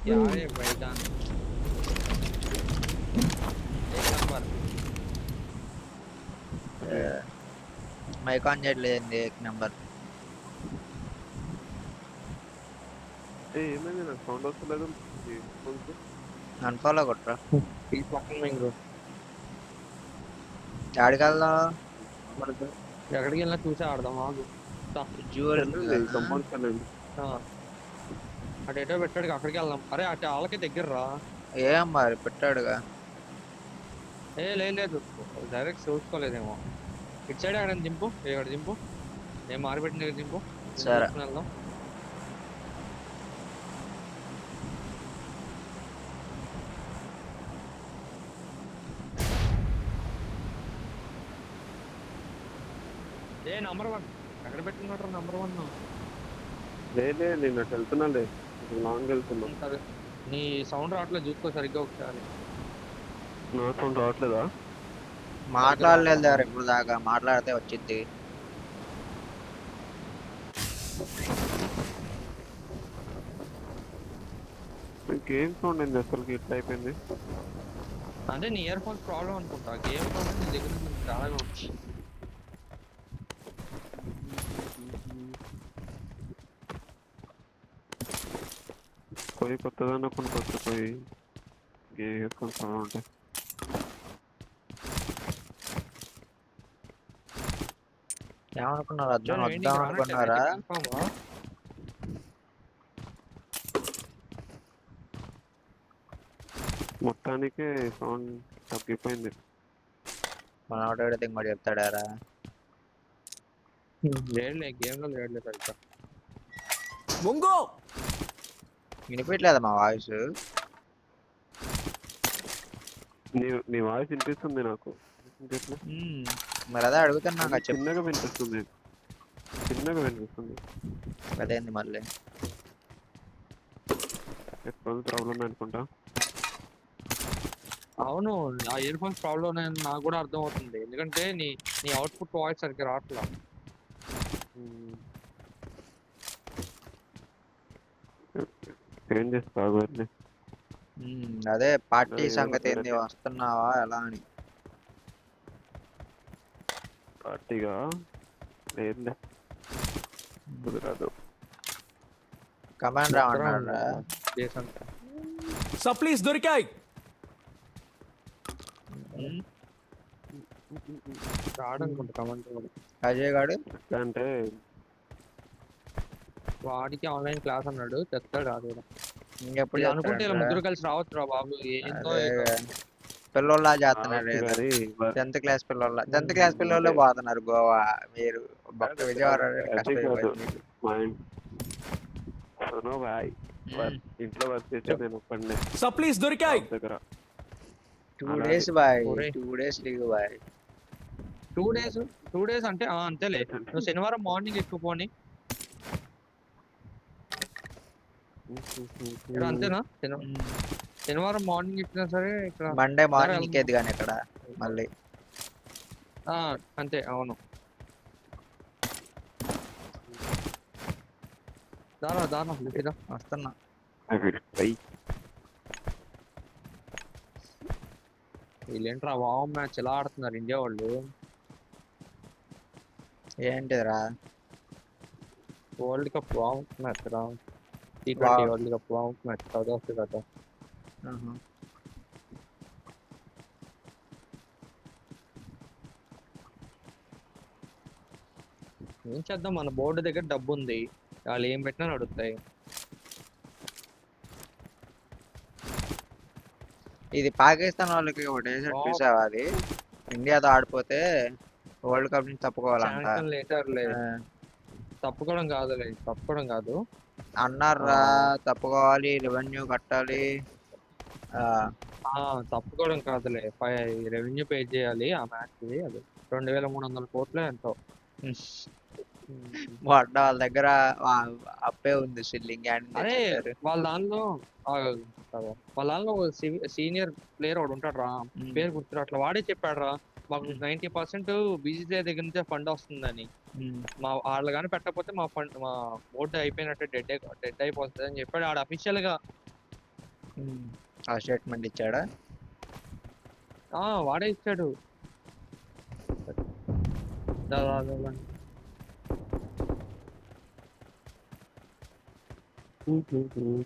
क्या है भाईजान, एक नंबर। మైక్ ఆన్ చేయట్లేదు ఏక్ నెంబర్. ఏమైంది నాకు సౌండ్ వస్తలేదు ఫోన్కి. అన్ఫాలో కొట్టరా. ఈ పక్కన మింగు. ఆడికి వెళ్దాం. మనకు ఎక్కడికి వెళ్ళినా చూసి ఆడదాం ఆగు. కంపౌండ్కి వెళ్ళండి. అటు ఎటో పెట్టాడు అక్కడికి వెళ్దాం. అరే అటు వాళ్ళకి దగ్గర రా. ఏం మరి పెట్టాడుగా. లేదు డైరెక్ట్ చూసుకోలేదేమో. ఇటు సైడ్ అక్కడ దింపు, ఇక్కడ దింపు, నేను మారిపెట్టిన దగ్గర దింపు. సరే. వెళ్దాం. నంబర్ 1 ఎక్కడ పెట్టినట్టు నంబర్ 1 లేదు నేను అటు వెళ్తున్నాలే, లాంగ్ వెళ్తున్నా. సరే నీ సౌండ్ రావట్లేదు, చూసుకో సరిగ్గా ఒకసారి. నా సౌండ్ రావట్లేదా? మాట్లాడలేదు దగ్గర ఇప్పుడు దాకా, మాట్లాడితే వచ్చింది. గేమ్ సౌండ్ ఏంది అసలు ఇట్లా అయిపోయింది? అంటే నీ ఇయర్ ఫోన్స్ ప్రాబ్లం అనుకుంటా. గేమ్ సౌండ్ నీ దగ్గర నుంచి చాలా వచ్చి. పోయి కొత్తదాన్ని కొనుక్కొచ్చు, పోయి ఇయర్ ఫోన్స్ ఉంటాయి. ఏమనుకున్నారు అర్థం వద్దాం అనుకున్నారా? మొత్తానికి సౌండ్ తగ్గిపోయింది. మన ఆటో ఇంకోటి చెప్తాడారా? లేడులే, గేమ్ లో లేడులే సరిగ్గా. వినిపించలేదా మా వాయిస్? నీ వాయిస్ వినిపిస్తుంది నాకు. మరి అదే అడుగుతున్నా. చిన్నగా వినిపిస్తుంది, చిన్నగా వినిపిస్తుంది. అదేంది మళ్ళీ? హెడ్ఫోన్స్ ప్రాబ్లమ్ అనుకుంటా. అవును, ఆ ఇయర్ ఫోన్స్ ప్రాబ్లం నాకు కూడా అర్థం అవుతుంది. ఎందుకంటే నీ నీ అవుట్పుట్ వాయిస్ సరిగ్గా రావట్లా. ఏం చేస్తావు? అదే పార్టీ సంగతి ఏంది, వస్తున్నావా ఎలా అని? పార్టీగా లేదులే, కుదరదు. కమాండ్ రావన్నారా? సప్లీస్ దొరికాయి. రాడనుకుంటా కమెంట్. అజయ్ గాడు అంటే వాడికి ఆన్లైన్ క్లాస్ అన్నాడు, తెస్తాడు రాదు. ఇంకెప్పుడు అనుకుంటే ఇలా ముగ్గురు కలిసి రావచ్చు రా బాబు. ఏంటో పిల్లోళ్ళ చేస్తున్నారు. 10th క్లాస్ పిల్లోళ్ళ, 10th క్లాస్ పిల్లోళ్ళే పోతున్నారు గోవా. మీరు బొక్క విజయవాడ ఇంట్లో వర్క్ చేస్తే నేను ఒక్కడనే. సప్లీస్ దొరికాయి దగ్గర 2 days boy, 2 days leave boy. 2 days అంటే అంతేలే. నువ్వు శనివారం మార్నింగ్ ఎక్కువ పోనీ. అంతేనా? శనివారం మార్నింగ్ ఎక్కినా సరే ఇక్కడ మండే మార్నింగ్ ఎక్కేది కానీ ఇక్కడ మళ్ళీ. అంతే. అవును, దారా దారా వస్తున్నా. వీళ్ళేంట్రా వామ్ మ్యాచ్ ఎలా ఆడుతున్నారు ఇండియా వాళ్ళు. ఏంటిరా? వరల్డ్ కప్ వామ్ మ్యాచ్ రా. T20 వరల్డ్ కప్ వామ్ మ్యాచ్ సౌత్ ఆఫ్రికాతో. ఏం చేద్దాం, మన బోర్డు దగ్గర డబ్బు ఉంది, వాళ్ళు ఏం పెట్టినా నడుస్తాయి. ఇది పాకిస్తాన్ వాళ్ళకి ఒకటి చూసావా? అది ఇండియాతో ఆడిపోతే వరల్డ్ కప్ నుంచి తప్పుకోవాలంట. తప్పుకోవడం కాదు అన్నారా, తప్పుకోవాలి, రెవెన్యూ కట్టాలి. తప్పుకోవడం కాదులే, రెవెన్యూ పే చేయాలి ఆ మ్యాచ్. అది 2300 కోట్లు ఎంతో. వాళ్ళ దగ్గర అప్పే ఉంది సిల్లింగ్. అరే వాళ్ళ దానిలో సీనియర్ ప్లేయర్ ఒకడు ఉంటాడు రా, పేరు గుర్తురా, అట్లా వాడే చెప్పాడు రా, మాకు 90% బీసీసీఐ దగ్గర నుంచే ఫండ్ వస్తుందని. మా వాళ్ళు కానీ పెట్టకపోతే మా బోర్డు అయిపోయినట్టే, డెడ్ అయిపోతుంది అని చెప్పాడు ఆడ అఫీషియల్ గా. ఆ స్టేట్మెంట్ ఇచ్చాడా? వాడే ఇచ్చాడు. దా, దా, దా, దా.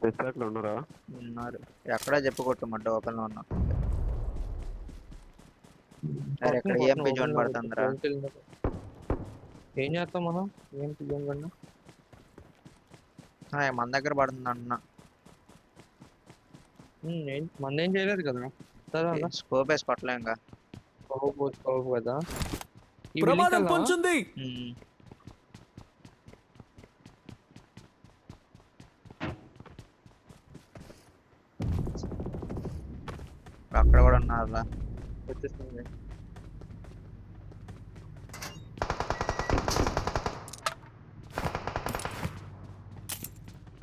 తెచ్చాట్లో ఉన్నారా? ఉన్నారు. ఎక్కడా చెప్పుకోవటమంటే ఓపెన్ లో ఉన్నా. అరే ఇక్కడ కొట్టను, EMP open జోన్ లో పడుతుందిరా. close వెళ్ళిన. ఏం చేస్తాం మనం? ఏం పియ్యం కన్నా. మన దగ్గర పడుతుంది అన్న. మందేం చేయలేదు కదా. సరే స్కోప్ వేసి కొట్టలేం ఇంకా. స్కోప్ కదా. ఈ బిల్డింగ్ ప్రమాదం వెళ్దామా? పొంచుంది. అక్కడ కూడా ఉన్నారా? వచ్చేస్తుంది.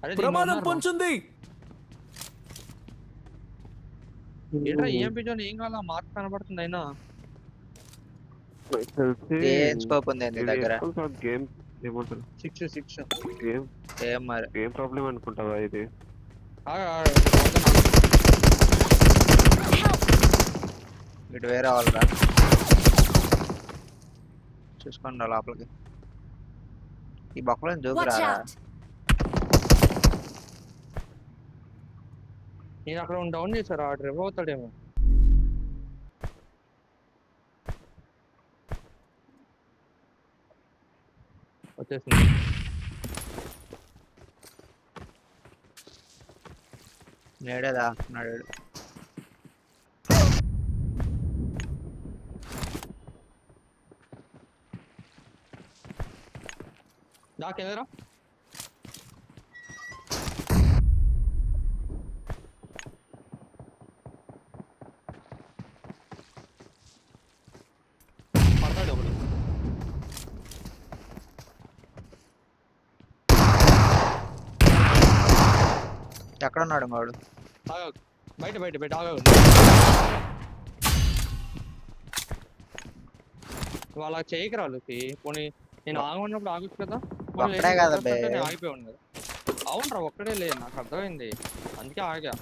అరే ప్రమాదం పొంచుంది. ఏంట్రా EMP జోన్ ఏం కావాలా? మార్క్ కనబడుతుంది అయినా. ఏం స్కోప్ ఉంది నీ దగ్గర? గేమ్ ఏమంటారు? 6 గేమ్ ఏం మరి గేమ్ ప్రాబ్లం అనుకుంటావా ఇది? ఇటు వేరే వాళ్ళరా చూసుకోండి లోపలికి. ఈ బొక్కలో Watch దూకురారా? out! నేను అక్కడ డౌన్ చేశారు. ఆ డ్రైవ్ అవుతాడేమో. వచ్చేసింది. నేడేదా నాడు. నాకెదరా పడతాడు ఒకడు. ఎక్కడ ఉన్నాడు వాడు? బయట బయట బయట ఆగాడు. వాళ్ళ చేయకి రాళ్ళకి పోనీ. నేను ఆగమన్నప్పుడు ఆగొచ్చు కదా. ఒక్కడే కదా బే. నేను ఆగిపోయి ఉన్నది. అవునరా ఒక్కడే లేదు, నాకు అర్థమైంది. అందుకే ఆగా.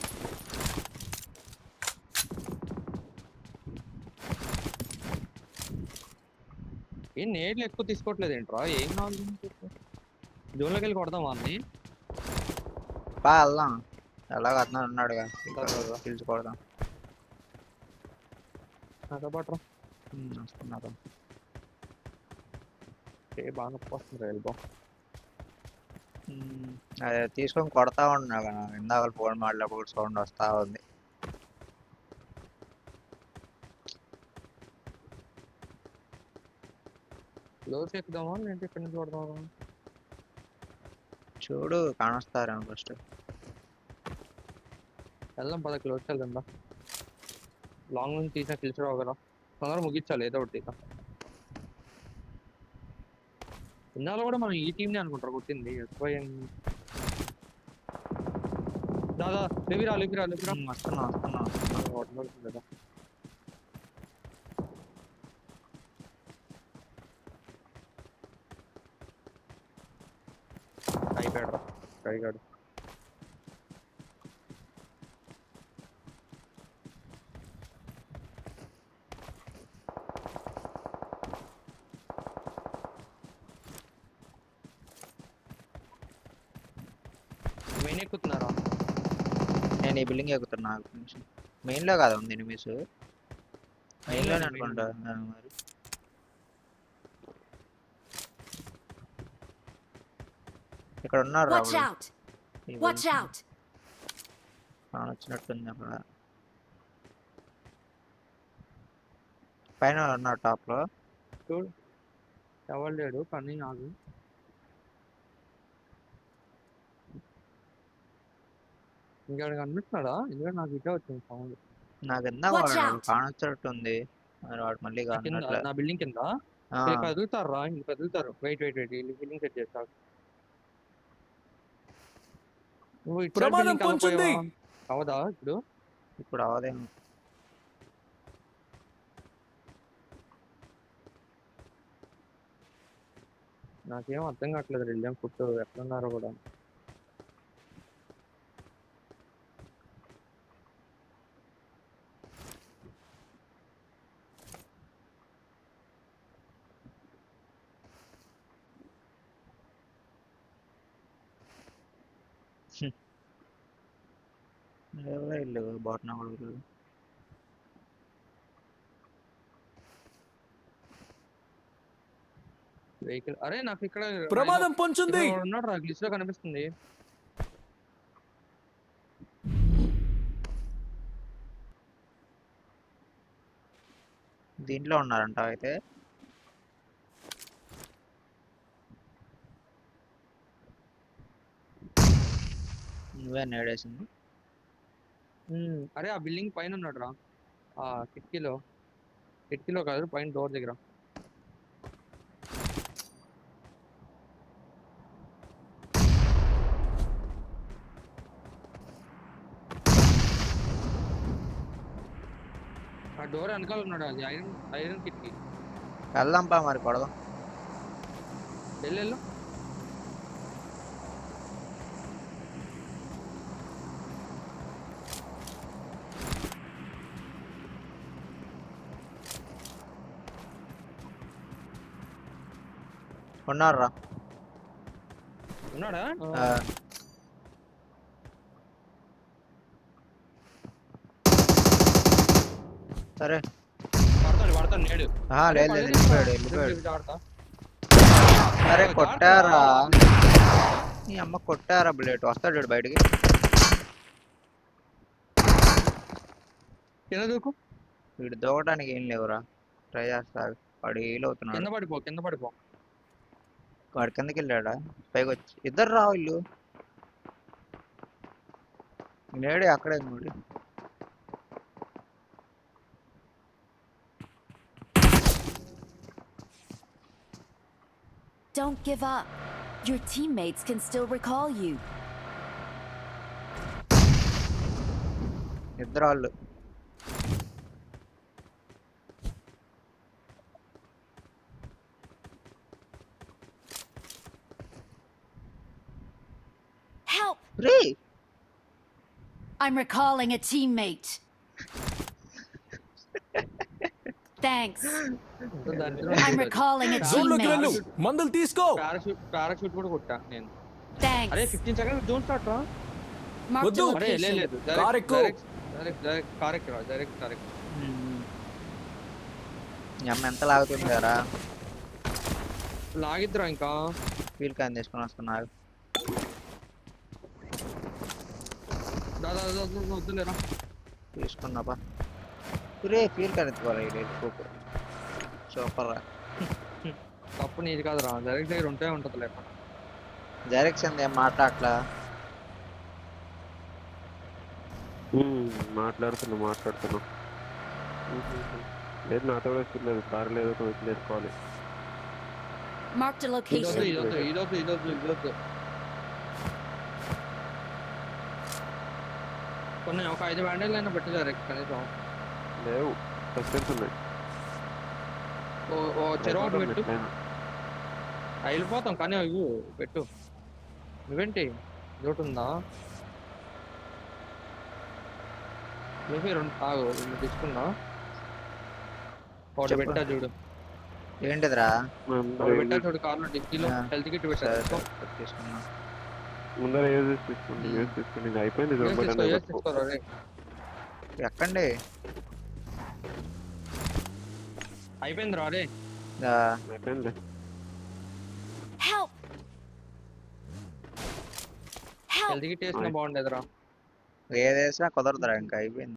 ఏం నేట్లు ఎక్కువ తీసుకోవట్లేదు ఏంట్రా? ఏం కావాలి? జోన్లోకి వెళ్ళి కొడదాం వాళ్ళని. వెళ్దాం. ఎలాగ అతను ఉన్నాడుగా పిలుచుకోవడం. నాతో వస్తున్నారు. బాగా నొప్పి వస్తుంది ఎల్బో. అదే తీసుకొని కొడతా ఉన్నా కదా. ఇందాక ఫోన్ మాట్లాడేటప్పుడు సౌండ్ వస్తా ఉంది. క్లోజ్ ఎక్కుదామా లేదంటే ఇక్కడ నుంచి కొడదామా? చూడు కానొస్తారేమో ఫస్ట్. వెళ్దాం పద, క్లోజ్ వెళ్దా. లాంగ్ నుంచి తీసిన పిలిచిరావు కదా. తొందరగా ముగించాలి ఏదో ఒకటి. ఇందాలో కూడా మనం ఈ టీంని అనుకుంటారు కొట్టింది. దాదా లేవిరా లేవిరా లేవిరా. వస్తున్నా కదా. అయిపోయాడు కైగాడు. మెయిన్ ఎక్కుతున్నారా? నేను ఈ బిల్డింగ్ ఎక్కుతున్నా. మెయిన్ లో కాదా ఉంది ఎనిమిస్? మెయిన్ లోనే అనుకుంటా మరి. ఇక్కడ ఉన్నారు Watch out! Watch out! వచ్చినట్టుంది అక్కడ. పైన ఉన్నారు టాప్ లో. చూడు ఎవరు లేడు కానీ ఆగు. ఇంకా కనిపిస్తున్నాడా? ఎందుకంటే నాకు ఇటే వచ్చింది సౌండ్. నాకు ఇందాక వాడు కానొచ్చినట్టుంది. వాడు మళ్ళీ కానట్లే. నా బిల్డింగ్ కింద కదులుతారు రా. ఇంక కదులుతారు. Wait wait wait building set చేస్తావు. నువ్వు ప్రమాదం పొంచుంది. అవదా ఇప్పుడు? ఇప్పుడు అవదేమో. నాకేం అర్థం కావట్లేదు. రిలియం ఫుడ్ ఎక్కడున్నారో కూడా. ఎవరో ఇల్లు బోట్నా కొడుకులు. వెహికల్ అరే నాకు ఇక్కడ ప్రమాదం పొంచుంది. ఉన్నాడు రా గ్లిచ్ లో కనిపిస్తుంది. దీంట్లో ఉన్నారంట అయితే. నువ్వే నేడేసింది. అరే ఆ బిల్డింగ్ పైన ఉన్నాడు రా. ఆ కిటికీలో కాదు పైన డోర్ దగ్గర. ఆ డోర్ వెనకాల ఉన్నాడు. అది ఐరన్ కిటికీ. వెళ్దాంపా మరి కొడదాం. వెళ్ళు. ఉన్నారా? ఉన్నాడా? సరే. పడతాడు నేడు. లేదు వెళ్ళిపోయాడు. అరే కొట్టారా? నీ అమ్మ కొట్టారా బుల్లెట్? వస్తాడు బయటికి. కింద దూకు. వీడు దూకడానికి ఏం లేవురా. ట్రై చేస్తారు. వాడు హీల్ అవుతున్నాడు. కింద పడిపో. వాడు కిందకి వెళ్ళాడా? పైకి వచ్చి ఇద్దరు రా వీళ్ళు. నేడే అక్కడే నోడి. Don't give up. Your teammates can still recall you. ఇద్దరు వాళ్ళు. Help! Ray I'm recalling a teammate. Thanks. I'm recalling a zone లోకి వెళ్ళు. teammate. మందులు తీసుకో. పారాషూట్ కూడా కొట్టా నేను. అరే Thanks. 15 సెకండ్స్ జోన్ స్టార్ట్ రా. Marked a వద్దు. అరే location. లేదు. కార్ ఎక్కు. డైరెక్ట్ ఈ అమ్మ ఎంత లాగుతుంది కదా. లాగిద్దురా ఇంకా. ఫీల్ క్యాన్ తీసుకొని వస్తున్నారు. వద్దులేరా. తీసుకున్నాపా. రే ఫీల్ క్యాన్ ఎత్తుకోవాలి. సూపర్ రా. తప్పు నీది కాదురా. డైరెక్ట్ దగ్గర ఉంటుంది లేకపోతే. డైరెక్షన్ ఏం మాట్లాడట్లా. మాట్లాడుతున్నా. లేదు నాతో వేసుకోలేదు. కారు లేదు వేసుకోవాలి. Marked a location. ఇదొద్దు. కొన్ని ఒక 5 బ్యాండేజ్ అయినా పెట్టి డైరెక్ట్ కనీసం. లేవు సస్పెన్స్ ఉన్నాయి. ఓ చెరువు ఒకటి పెట్టు. వెళ్ళిపోతాం కానీ అవి పెట్టు. నువ్వేంటి ఇదొకటి ఉందా? నువ్వు 2 తాగు. 2 తీసుకున్నా. ఒకటి చెప్పు. పెట్టా చూడు. ఏంటిదిరా? ఒకటి పెట్టా చూడు కార్లో డిక్కీలో. హెల్త్ కిట్ పెట్టా. తీసుకున్నా. ముందర యూజ్ తీసుకోండి. ఇది అయిపోయింది. తీసుకోరా రే. ఎక్కండి. అయిపోయింది రా రే. అయిపోయింది. Help! Help! హెల్త్ కిట్ వేసినా బాగుండేదిరా. ఏదేసినా కుదరదురా ఇంకా అయిపోయింది.